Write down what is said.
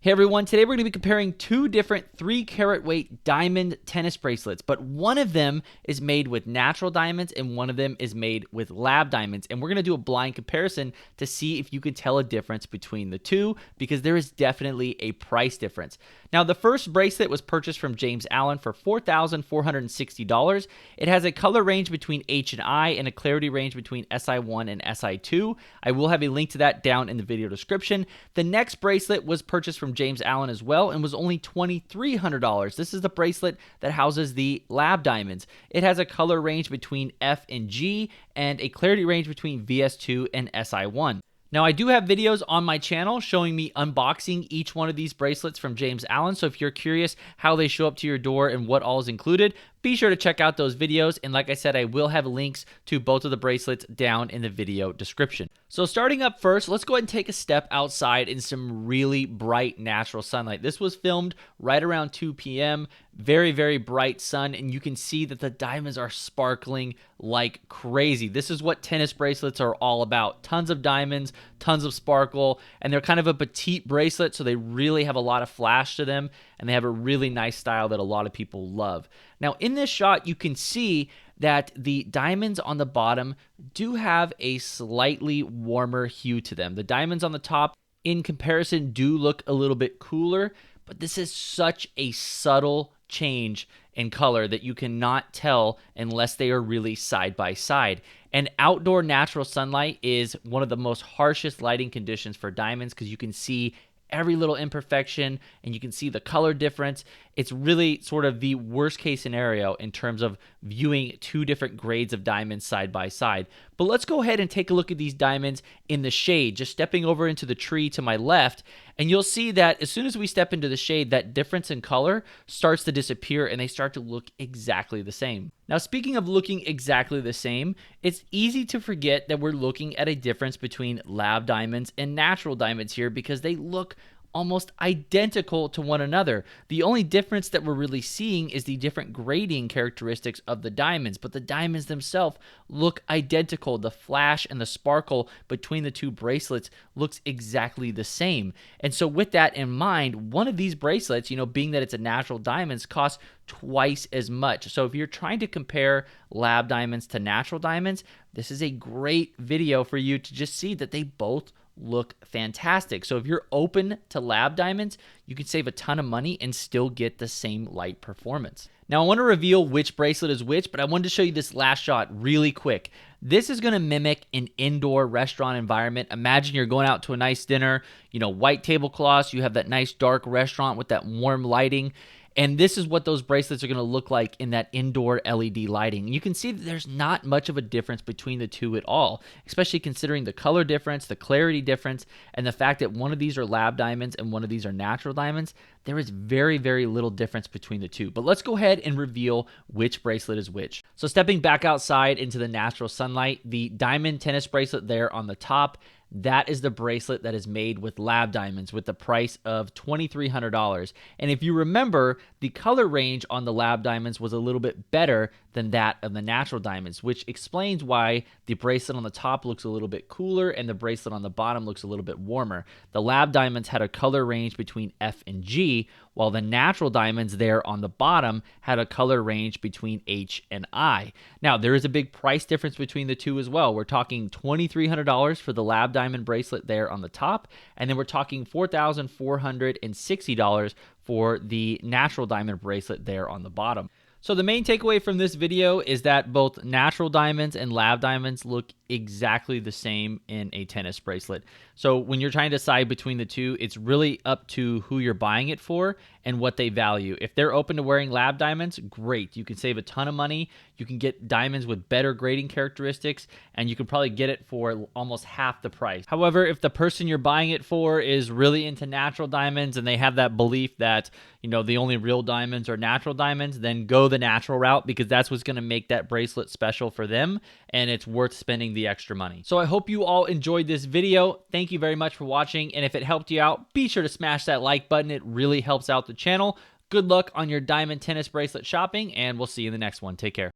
Hey everyone, today we're going to be comparing two different 3-carat weight diamond tennis bracelets, but one of them is made with natural diamonds and one of them is made with lab diamonds. And we're going to do a blind comparison to see if you can tell a difference between the two, because there is definitely a price difference. Now, the first bracelet was purchased from James Allen for $4,460. It has a color range between H and I and a clarity range between SI1 and SI2. I will have a link to that down in the video description. The next bracelet was purchased from James Allen as well and was only $2,300. This is the bracelet that houses the lab diamonds. It has a color range between F and G and a clarity range between VS2 and SI1. Now, I do have videos on my channel showing me unboxing each one of these bracelets from James Allen, so if you're curious how they show up to your door and what all is included, be sure to check out those videos, and like I said, I will have links to both of the bracelets down in the video description. So starting up first, let's go ahead and take a step outside in some really bright natural sunlight. This was filmed right around 2 p.m., very, very bright sun, and you can see that the diamonds are sparkling like crazy. This is what tennis bracelets are all about. Tons of diamonds, tons of sparkle, and they're kind of a petite bracelet, so they really have a lot of flash to them, and they have a really nice style that a lot of people love. Now, in this shot, you can see that the diamonds on the bottom do have a slightly warmer hue to them. The diamonds on the top, in comparison, do look a little bit cooler, but this is such a subtle change in color that you cannot tell unless they are really side by side. And outdoor natural sunlight is one of the most harshest lighting conditions for diamonds, because you can see every little imperfection and you can see the color difference. It's really sort of the worst case scenario in terms of viewing two different grades of diamonds side by side. But let's go ahead and take a look at these diamonds in the shade, just stepping over into the tree to my left, and you'll see that as soon as we step into the shade, that difference in color starts to disappear and they start to look exactly the same. Now, speaking of looking exactly the same, it's easy to forget that we're looking at a difference between lab diamonds and natural diamonds here, because they look almost identical to one another. The only difference that we're really seeing is the different grading characteristics of the diamonds, but the diamonds themselves look identical. The flash and the sparkle between the two bracelets looks exactly the same. And so with that in mind, one of these bracelets, being that it's a natural diamonds, costs twice as much. So if you're trying to compare lab diamonds to natural diamonds, this is a great video for you to just see that they both look fantastic. So if you're open to lab diamonds, you can save a ton of money and still get the same light performance. Now, I want to reveal which bracelet is which, but I wanted to show you this last shot really quick. This is going to mimic an indoor restaurant environment. Imagine you're going out to a nice dinner, white tablecloths, you have that nice dark restaurant with that warm lighting. And this is what those bracelets are going to look like in that indoor LED lighting. You can see that there's not much of a difference between the two at all, especially considering the color difference, the clarity difference, and the fact that one of these are lab diamonds and one of these are natural diamonds. There is very, very little difference between the two. But let's go ahead and reveal which bracelet is which. So stepping back outside into the natural sunlight, the diamond tennis bracelet there on the top, that is the bracelet that is made with lab diamonds with the price of $2,300. And if you remember, the color range on the lab diamonds was a little bit better than that of the natural diamonds, which explains why the bracelet on the top looks a little bit cooler and the bracelet on the bottom looks a little bit warmer. The lab diamonds had a color range between F and G, while the natural diamonds there on the bottom had a color range between H and I. Now, there is a big price difference between the two as well. We're talking $2,300 for the lab diamond bracelet there on the top, and then we're talking $4,460 for the natural diamond bracelet there on the bottom. So the main takeaway from this video is that both natural diamonds and lab diamonds look exactly the same in a tennis bracelet. So when you're trying to decide between the two, it's really up to who you're buying it for and what they value. If they're open to wearing lab diamonds, great. You can save a ton of money. You can get diamonds with better grading characteristics, and you can probably get it for almost half the price. However, if the person you're buying it for is really into natural diamonds and they have that belief that, the only real diamonds are natural diamonds, then go the natural route, because that's what's going to make that bracelet special for them, and it's worth spending the extra money. So I hope you all enjoyed this video. Thank you very much for watching, and if it helped you out, be sure to smash that like button. It really helps out the channel. Good luck on your diamond tennis bracelet shopping, and we'll see you in the next one. Take care.